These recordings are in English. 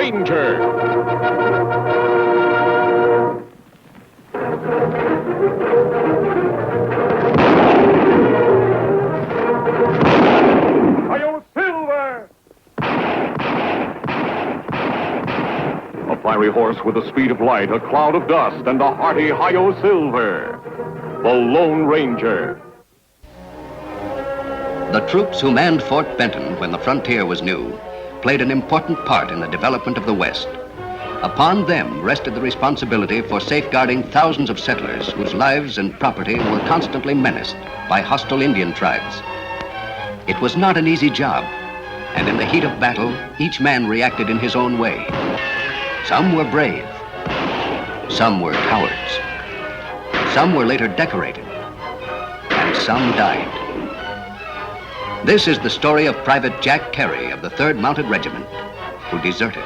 Ranger. Hi-Yo Silver! A fiery horse with the speed of light, a cloud of dust, and a hearty Hi-Yo Silver. The Lone Ranger. The troops who manned Fort Benton when the frontier was new played an important part in the development of the West. Upon them rested the responsibility for safeguarding thousands of settlers whose lives and property were constantly menaced by hostile Indian tribes. It was not an easy job, and in the heat of battle, each man reacted in his own way. Some were brave, some were cowards, some were later decorated, and some died. This is the story of Private Jack Carey of the 3rd Mounted Regiment, who deserted.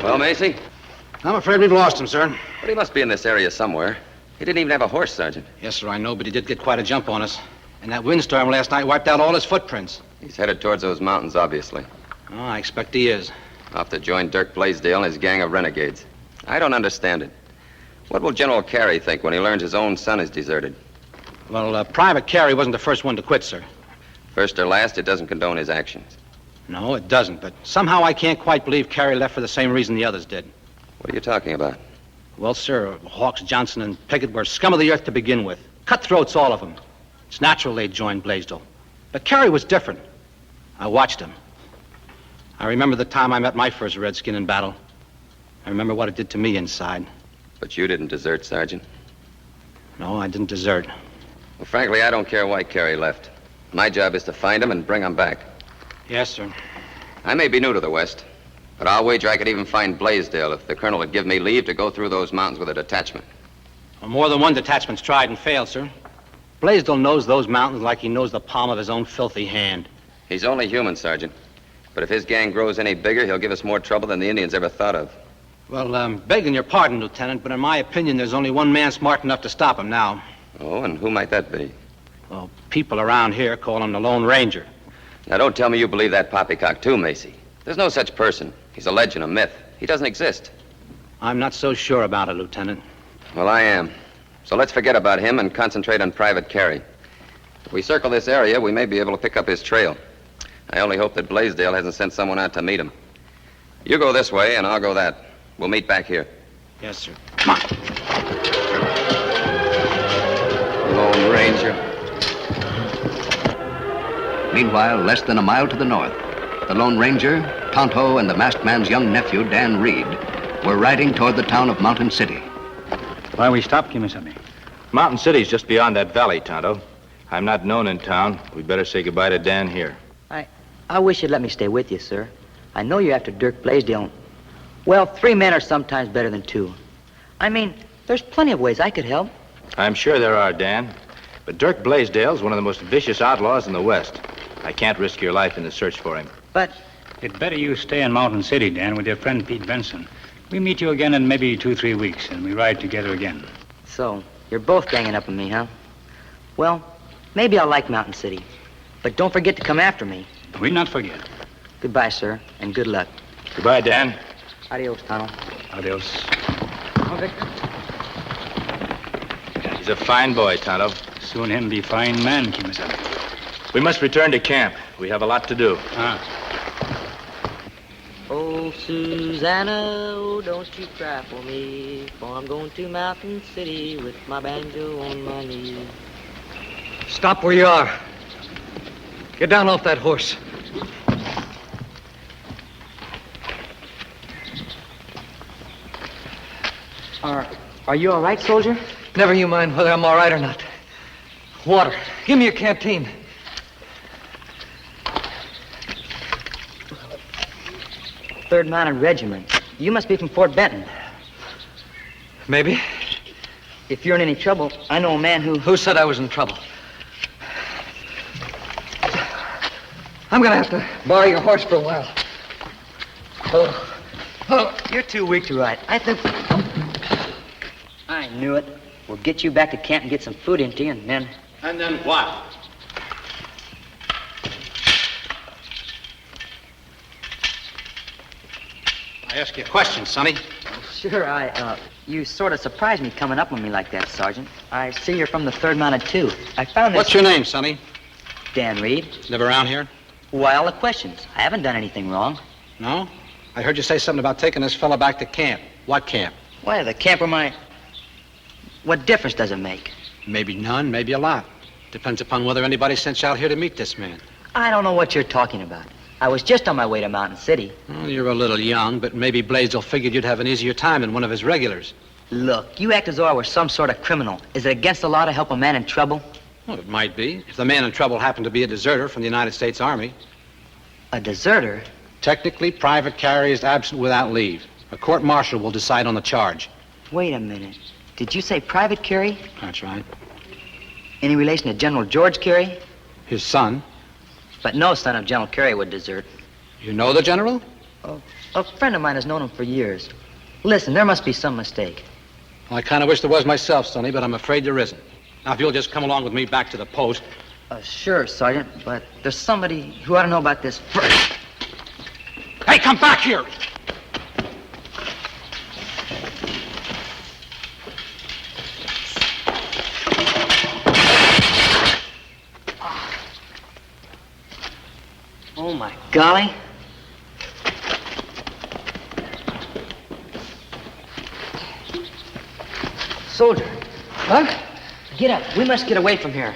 Well, Macy? I'm afraid we've lost him, sir. But he must be in this area somewhere. He didn't even have a horse, Sergeant. Yes, sir, I know, but he did get quite a jump on us. And that windstorm last night wiped out all his footprints. He's headed towards those mountains, obviously. Oh, I expect he is. Off to join Dirk Blaisdell and his gang of renegades. I don't understand it. What will General Carey think when he learns his own son is deserted? Well, Private Carey wasn't the first one to quit, sir. First or last, it doesn't condone his actions. No, it doesn't, but somehow I can't quite believe Carey left for the same reason the others did. What are you talking about? Well, sir, Hawks, Johnson, and Pickett were scum of the earth to begin with. Cutthroats, all of them. It's natural they joined Blaisdell. But Carey was different. I watched him. I remember the time I met my first Redskin in battle. I remember what it did to me inside. But you didn't desert, Sergeant. No, I didn't desert. Well, frankly, I don't care why Carey left. My job is to find him and bring him back. Yes, sir. I may be new to the West, but I'll wager I could even find Blaisdell if the colonel would give me leave to go through those mountains with a detachment. Well, more than one detachment's tried and failed, sir. Blaisdell knows those mountains like he knows the palm of his own filthy hand. He's only human, Sergeant. But if his gang grows any bigger, he'll give us more trouble than the Indians ever thought of. Well, begging your pardon, Lieutenant, but in my opinion, there's only one man smart enough to stop him now. Oh, and who might that be? Well, people around here call him the Lone Ranger. Now, don't tell me you believe that poppycock, too, Macy. There's no such person. He's a legend, a myth. He doesn't exist. I'm not so sure about it, Lieutenant. Well, I am. So let's forget about him and concentrate on Private Carey. If we circle this area, we may be able to pick up his trail. I only hope that Blaisdell hasn't sent someone out to meet him. You go this way, and I'll go that. We'll meet back here. Yes, sir. Come on. Lone Ranger. Meanwhile, less than a mile to the north, the Lone Ranger, Tonto, and the masked man's young nephew, Dan Reed, were riding toward the town of Mountain City. Why we stopped, Kimasabi? Mountain City's just beyond that valley, Tonto. I'm not known in town. We'd better say goodbye to Dan here. I wish you'd let me stay with you, sir. I know you're after Dirk Blaisdell. Well, 3 men are sometimes better than 2. I mean, there's plenty of ways I could help. I'm sure there are, Dan. But Dirk Blaisdell's one of the most vicious outlaws in the West. I can't risk your life in the search for him. But It's better you stay in Mountain City, Dan, with your friend Pete Benson. We meet you again in maybe 2-3 weeks, and we ride together again. so, you're both ganging up on me, huh? Well, maybe I'll like Mountain City. But don't forget to come after me. We'll not forget. Goodbye, sir, and good luck. Goodbye, Dan. Adios, Tonto. Adios. Oh, Victor. He's a fine boy, Tonto. Soon him be fine man, Kimasabi. We must return to camp. We have a lot to do. Oh, Susanna, oh, don't you cry for me, for I'm going to Mountain City with my banjo on my knee. Stop where you are. Get down off that horse. Are you all right, soldier? Never you mind whether I'm all right or not. Water. Give me a canteen. Third Mounted Regiment. You must be from Fort Benton. Maybe. If you're in any trouble, I know a man who... Who said I was in trouble? I'm gonna have to borrow your horse for a while. You're too weak to ride. I think... knew it. We'll get you back to camp and get some food into you, and then... And then what? I ask you a question, Sonny. Sure, you sort of surprised me coming up on me like that, Sergeant. I see you're from the 3rd Mounted, too. I found this... What's your name, Sonny? Dan Reed. Live around here? Why all the questions? I haven't done anything wrong. No? I heard you say something about taking this fella back to camp. What camp? Why, the camp where my... What difference does it make? Maybe none, maybe a lot. Depends upon whether anybody sent you out here to meet this man. I don't know what you're talking about. I was just on my way to Mountain City. Well, you're a little young, but maybe Blaisdell figured you'd have an easier time than one of his regulars. Look, you act as though I were some sort of criminal. Is it against the law to help a man in trouble? Well, it might be, if the man in trouble happened to be a deserter from the United States Army. A deserter? Technically, Private Carey is absent without leave. A court-martial will decide on the charge. Wait a minute. Did you say Private Carey? That's right. Any relation to General George Carey? His son. But no son of General Carey would desert. You know the general? A friend of mine has known him for years. Listen, there must be some mistake. Well, I kind of wish there was myself, Sonny, but I'm afraid there isn't. Now, if you'll just come along with me back to the post. Sure, Sergeant, but there's somebody who ought to know about this first. Hey, come back here! Oh, my golly. Soldier. Huh? Get up. We must get away from here.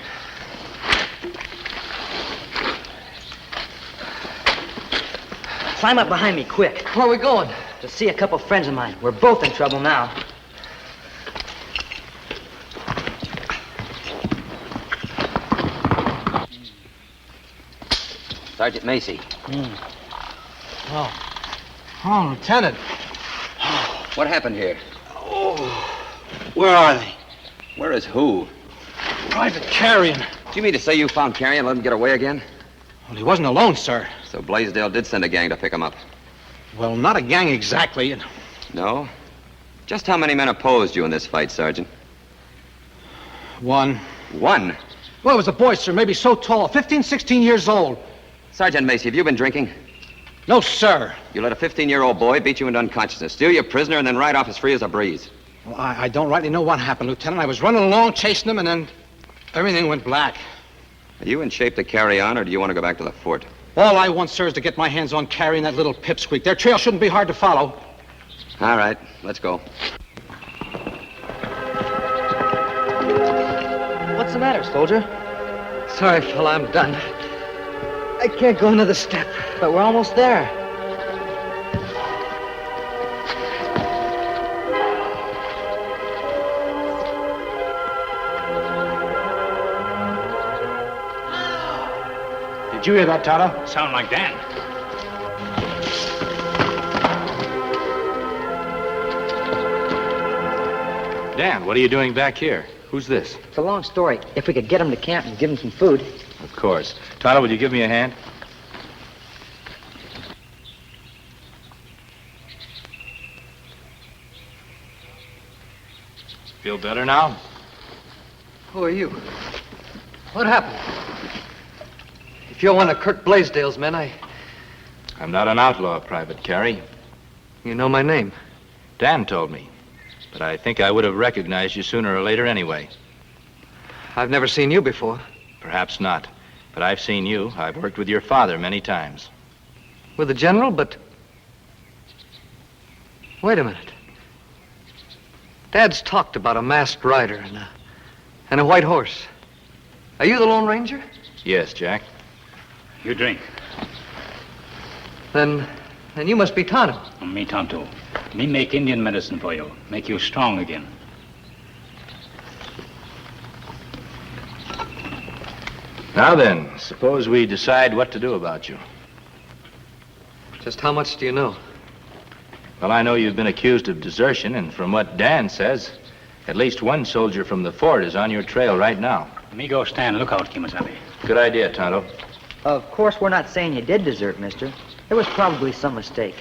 Climb up behind me, quick. Where are we going? To see a couple friends of mine. We're both in trouble now. Sergeant Macy. Oh, Lieutenant. What happened here? Where are they? Where is who? Private Carrion. Do you mean to say you found Carey and let him get away again? Well, he wasn't alone, sir. So Blaisdell did send a gang to pick him up. Well, not a gang exactly. No? Just how many men opposed you in this fight, Sergeant? One. One? Well, it was a boy, sir, maybe so tall, 15, 16 years old. Sergeant Macy, have you been drinking? No, sir. You let a 15-year-old boy beat you into unconsciousness, steal your prisoner, and then ride off as free as a breeze. Well, I don't rightly know what happened, Lieutenant. I was running along, chasing them, and then everything went black. Are you in shape to carry on, or do you want to go back to the fort? All I want, sir, is to get my hands on Carey and that little pipsqueak. Their trail shouldn't be hard to follow. All right, let's go. What's the matter, soldier? Sorry, fella, I'm done. I can't go another step. But we're almost there. Did you hear that, Tonto? Sound like Dan. Dan, what are you doing back here? Who's this? It's a long story. If we could get him to camp and give him some food. Of course. Tonto, will you give me a hand? Feel better now? Who are you? What happened? If you're one of Kirk Blaisdell's men, I'm not an outlaw, Private Carey. You know my name. Dan told me. But I think I would have recognized you sooner or later anyway. I've never seen you before. Perhaps not. But I've seen you. I've worked with your father many times. With the general, but... Wait a minute. Dad's talked about a masked rider and a white horse. Are you the Lone Ranger? Yes, Jack. You drink. Then you must be Tonto. Me, Tonto. Me make Indian medicine for you. Make you strong again. Now then, suppose we decide what to do about you. Just how much do you know? Well, I know you've been accused of desertion, and from what Dan says, at least one soldier from the fort is on your trail right now. Me go stand lookout, Kimasabi. Good idea, Tonto. Of course, we're not saying you did desert, mister. There was probably some mistake.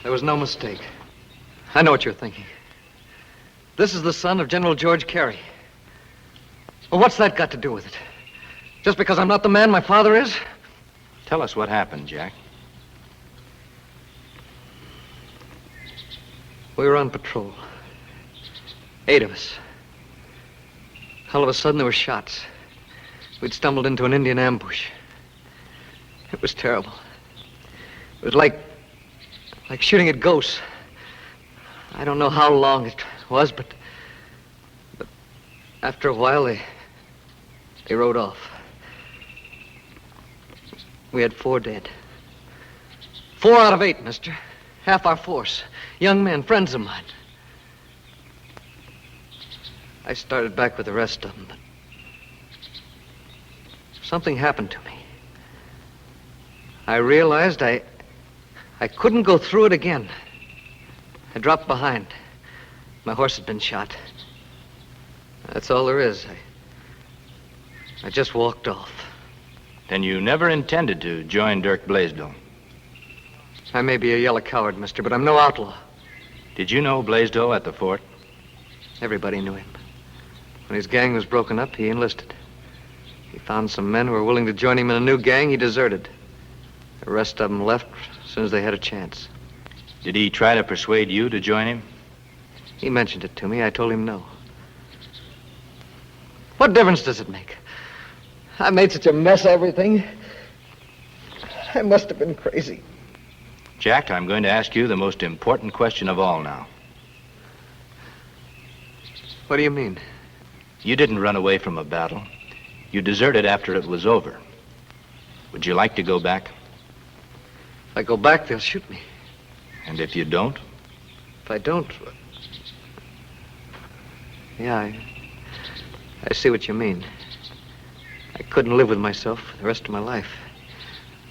There was no mistake. I know what you're thinking. This is the son of General George Carey. Well, what's that got to do with it? Just because I'm not the man my father is? Tell us what happened, Jack. We were on patrol. 8 of us. All of a sudden, there were shots. We'd stumbled into an Indian ambush. It was terrible. It was like shooting at ghosts. I don't know how long it was, but after a while, they rode off. We had 4 dead. 4 out of 8, mister. Half our force. Young men, friends of mine. I started back with the rest of them, but something happened to me. I realized I couldn't go through it again. I dropped behind. My horse had been shot. That's all there is. I just walked off. Then you never intended to join Dirk Blaisdell. I may be a yellow coward, mister, but I'm no outlaw. Did you know Blaisdell at the fort? Everybody knew him. When his gang was broken up, he enlisted. He found some men who were willing to join him in a new gang. He deserted. The rest of them left as soon as they had a chance. Did he try to persuade you to join him? He mentioned it to me. I told him no. What difference does it make? I made such a mess of everything. I must have been crazy. Jack, I'm going to ask you the most important question of all now. What do you mean? You didn't run away from a battle. You deserted after it was over. Would you like to go back? If I go back, they'll shoot me. And if you don't? If I don't... Yeah, I see what you mean. I couldn't live with myself for the rest of my life.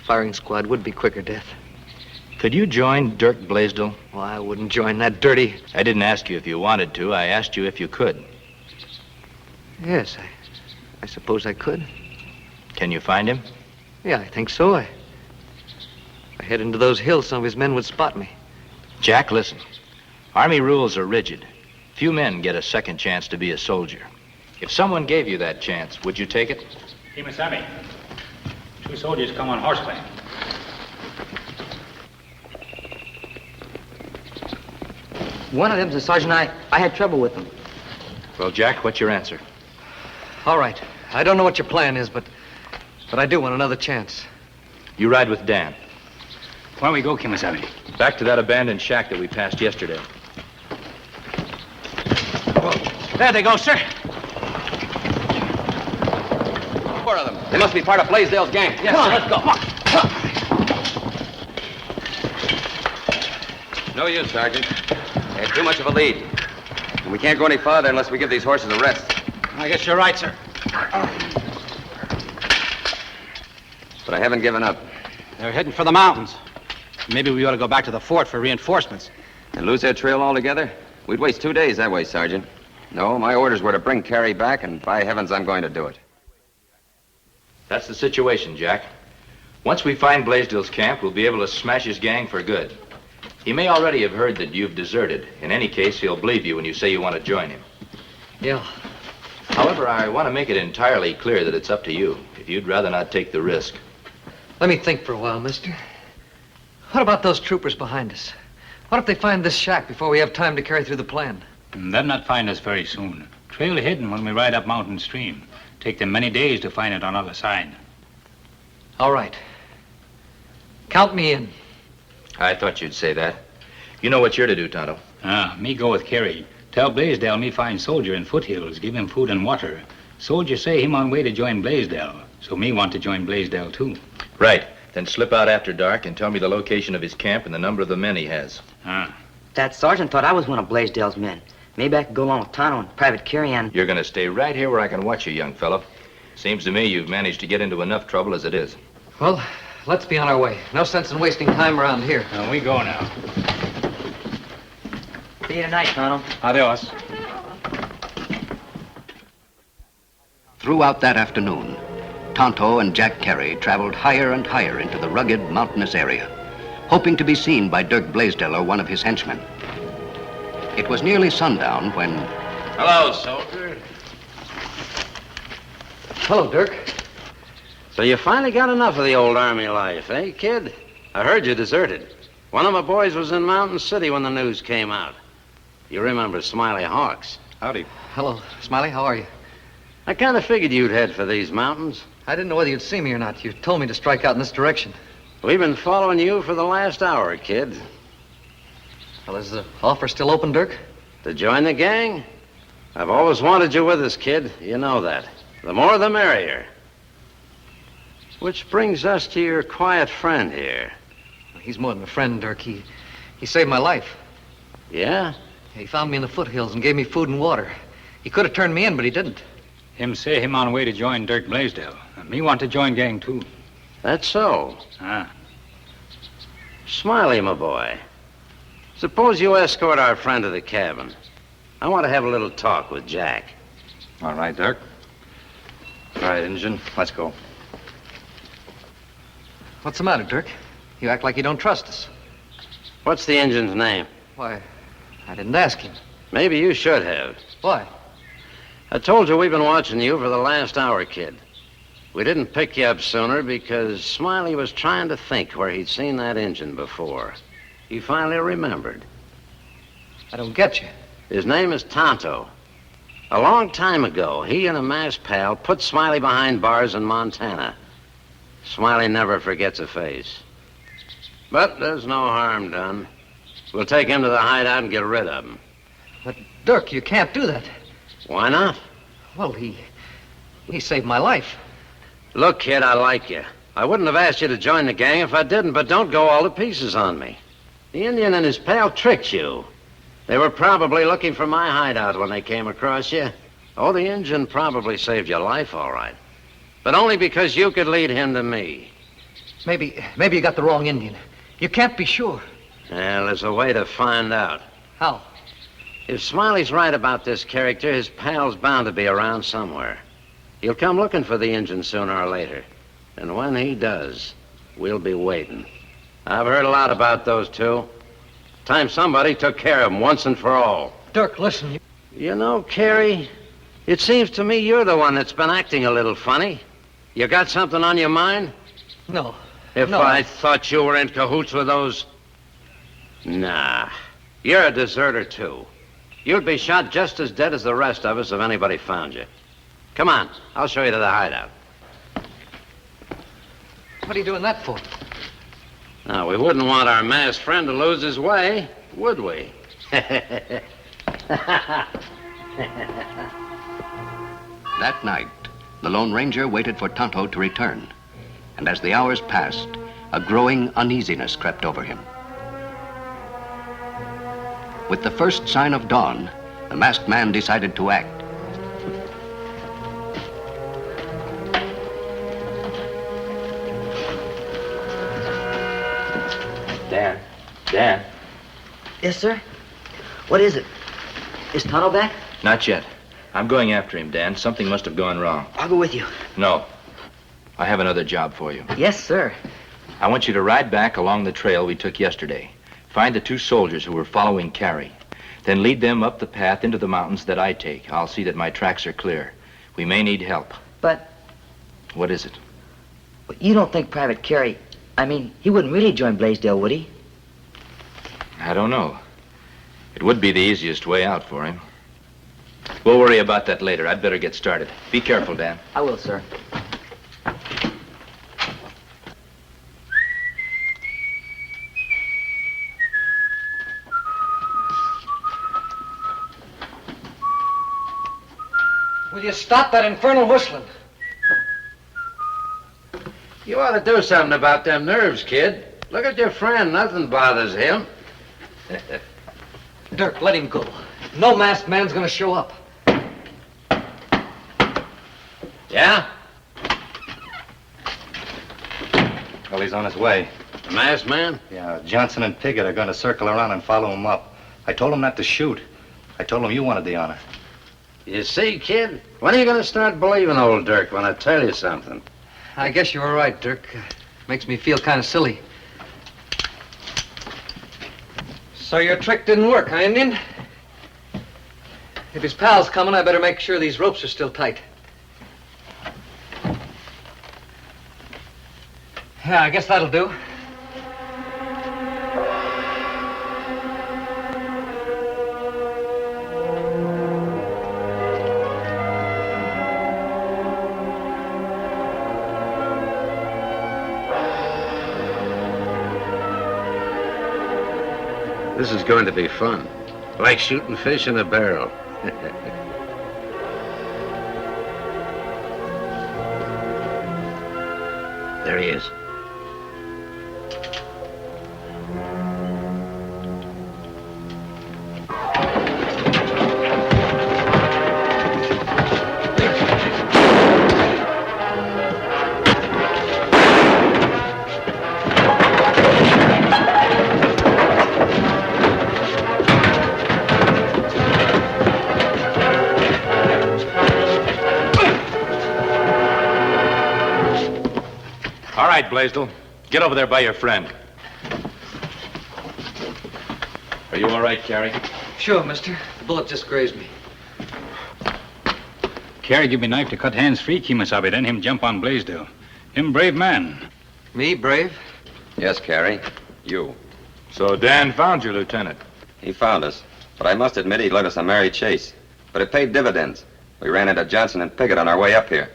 Firing squad would be quicker death. Could you join Dirk Blaisdell? Well, I wouldn't join that dirty... I didn't ask you if you wanted to. I asked you if you could. Yes, I suppose I could. Can you find him? Yeah, I think so. If I head into those hills, some of his men would spot me. Jack, listen. Army rules are rigid. Few men get a second chance to be a soldier. If someone gave you that chance, would you take it? Kimasabi, 2 soldiers come on horseback. One of them's a sergeant. I had trouble with him. Well, Jack, what's your answer? All right. I don't know what your plan is, but I do want another chance. You ride with Dan. Where we go, Kimasabi? Back to that abandoned shack that we passed yesterday. There they go, sir. 4 of them. They must be part of Blaisdell's gang. Yes, sir. Let's go. No use, Sergeant. They had too much of a lead. And we can't go any farther unless we give these horses a rest. I guess you're right, sir. But I haven't given up. They're heading for the mountains. Maybe we ought to go back to the fort for reinforcements. And lose their trail altogether? We'd waste 2 days that way, Sergeant. No, my orders were to bring Carey back, and by heavens, I'm going to do it. That's the situation, Jack. Once we find Blaisdell's camp, we'll be able to smash his gang for good. He may already have heard that you've deserted. In any case, he'll believe you when you say you want to join him. Yeah. However, I want to make it entirely clear that it's up to you, if you'd rather not take the risk. Let me think for a while, mister. What about those troopers behind us? What if they find this shack before we have time to carry through the plan? They'll not find us very soon. Trail hidden when we ride up mountain stream. Take them many days to find it on other side. All right. Count me in. I thought you'd say that. You know what you're to do, Tonto. Me go with Carey. Tell Blaisdell me find soldier in foothills. Give him food and water. Soldier say him on way to join Blaisdell. So me want to join Blaisdell, too. Right. Then slip out after dark and tell me the location of his camp and the number of the men he has. That sergeant thought I was one of Blaisdell's men. Maybe I could go along with Tonto and Private Carey and... You're going to stay right here where I can watch you, young fellow. Seems to me you've managed to get into enough trouble as it is. Well, let's be on our way. No sense in wasting time around here. We go now. See you tonight, Tonto. Adios. Throughout that afternoon, Tonto and Jack Carey traveled higher and higher into the rugged, mountainous area, hoping to be seen by Dirk Blaisdell or one of his henchmen. It was nearly sundown when Hello, soldier. Hello, Dirk. So you finally got enough of the old army life, eh, kid? I heard you deserted. One of my boys was in Mountain City when the news came out. You remember Smiley Hawks? Howdy. Hello, Smiley. How are you? I kind of figured you'd head for these mountains. I didn't know whether you'd see me or not. You told me to strike out in this direction. We've been following you for the last hour, kid. Well, is the offer still open, Dirk? To join the gang? I've always wanted you with us, kid. You know that. The more the merrier. Which brings us to your quiet friend here. He's more than a friend, Dirk. He saved my life. Yeah? He found me in the foothills and gave me food and water. He could have turned me in, but he didn't. Him say him on way to join Dirk Blaisdell. And me want to join gang, too. That's so. Ah. Smiley, my boy. Suppose you escort our friend to the cabin. I want to have a little talk with Jack. All right, Dirk. All right, Injun, let's go. What's the matter, Dirk? You act like you don't trust us. What's the engine's name? Why, I didn't ask him. Maybe you should have. Why? I told you we've been watching you for the last hour, kid. We didn't pick you up sooner because Smiley was trying to think where he'd seen that engine before. He finally remembered. I don't get you. His name is Tonto. A long time ago, he and a masked pal put Smiley behind bars in Montana. Smiley never forgets a face. But there's no harm done. We'll take him to the hideout and get rid of him. But, Dirk, you can't do that. Why not? Well, he saved my life. Look, kid, I like you. I wouldn't have asked you to join the gang if I didn't, but don't go all to pieces on me. The Indian and his pal tricked you. They were probably looking for my hideout when they came across you. Oh, the Indian probably saved your life, all right. But only because you could lead him to me. Maybe you got the wrong Indian. You can't be sure. Well, there's a way to find out. How? If Smiley's right about this character, his pal's bound to be around somewhere. He'll come looking for the engine sooner or later. And when he does, we'll be waiting. I've heard a lot about those two. Time somebody took care of them once and for all. Dirk, listen. You know, Carrie, it seems to me you're the one that's been acting a little funny. You got something on your mind? No. If No, I thought you were in cahoots with those... Nah. You're a deserter, too. You'd be shot just as dead as the rest of us if anybody found you. Come on, I'll show you to the hideout. What are you doing that for? Now, we wouldn't want our masked friend to lose his way, would we? that night, the Lone Ranger waited for Tonto to return. And as the hours passed, a growing uneasiness crept over him. With the first sign of dawn, the masked man decided to act. Dan. Yes, sir? What is it? Is Tonto back? Not yet. I'm going after him, Dan. Something must have gone wrong. I'll go with you. No. I have another job for you. Yes, sir. I want you to ride back along the trail we took yesterday. Find the two soldiers who were following Carrie. Then lead them up the path into the mountains that I take. I'll see that my tracks are clear. We may need help. But What is it? you don't think Private Carey, he wouldn't really join Blaisdell, would he? I don't know. It would be the easiest way out for him. We'll worry about that later. I'd better get started. Be careful, Dan. I will, sir. Will you stop that infernal whistling? You ought to do something about them nerves, kid. Look at your friend. Nothing bothers him. Dirk, let him go. No masked man's gonna show up. Yeah? Well, he's on his way. The masked man? Yeah, Johnson and Piggott are going to circle around and follow him up. I told him not to shoot. I told him you wanted the honor. You see, kid? When are you going to start believing old Dirk when I tell you something? I guess you were right, Dirk. Makes me feel kind of silly. So your trick didn't work, huh, Indian? If his pal's coming, I better make sure these ropes are still tight. Yeah, I guess that'll do. This is going to be fun. Like shooting fish in a barrel. There he is. All right, Blaisdell. Get over there by your friend. Are you all right, Carrie? Sure, mister. The bullet just grazed me. Carey give me knife to cut hands free, Kemosabe, then him jump on Blaisdell. Him brave man. Me, brave? Yes, Carrie. You. So Dan found you, Lieutenant. He found us. But I must admit he led us a merry chase. But it paid dividends. We ran into Johnson and Pickett on our way up here.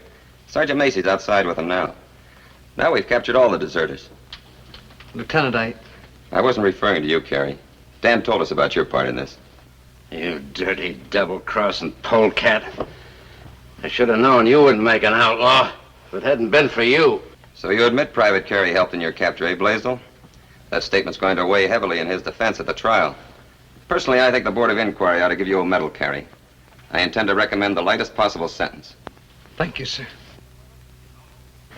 Sergeant Macy's outside with him now. Now we've captured all the deserters. Lieutenant, I wasn't referring to you, Carrie. Dan told us about your part in this. You dirty, double-crossing polecat. I should have known you wouldn't make an outlaw if it hadn't been for you. So you admit Private Carey helped in your capture, eh, Blaisdell? That statement's going to weigh heavily in his defense at the trial. Personally, I think the Board of Inquiry ought to give you a medal, Carey. I intend to recommend the lightest possible sentence. thank you, sir.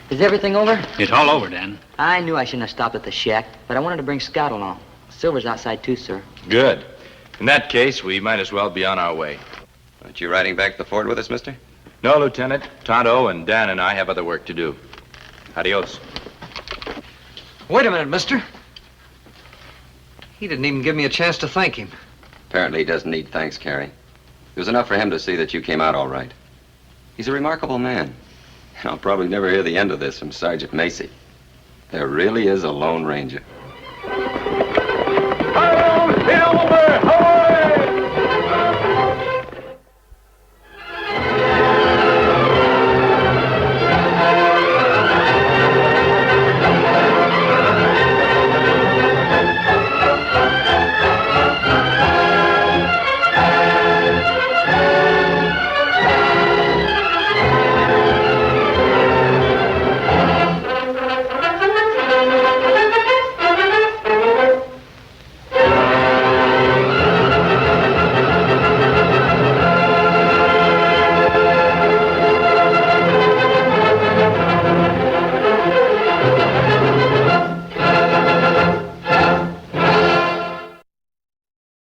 Is everything over? It's all over, Dan. I knew I shouldn't have stopped at the shack, but I wanted to bring Scott along. Silver's outside too, sir. Good. In that case, we might as well be on our way. Aren't you riding back to the fort with us, mister? No, Lieutenant. Tonto and Dan and I have other work to do. Adios. Wait a minute, mister. He didn't even give me a chance to thank him. Apparently he doesn't need thanks, Carey. It was enough for him to see that you came out all right. He's a remarkable man. I'll probably never hear the end of this from Sergeant Macy. There really is a Lone Ranger.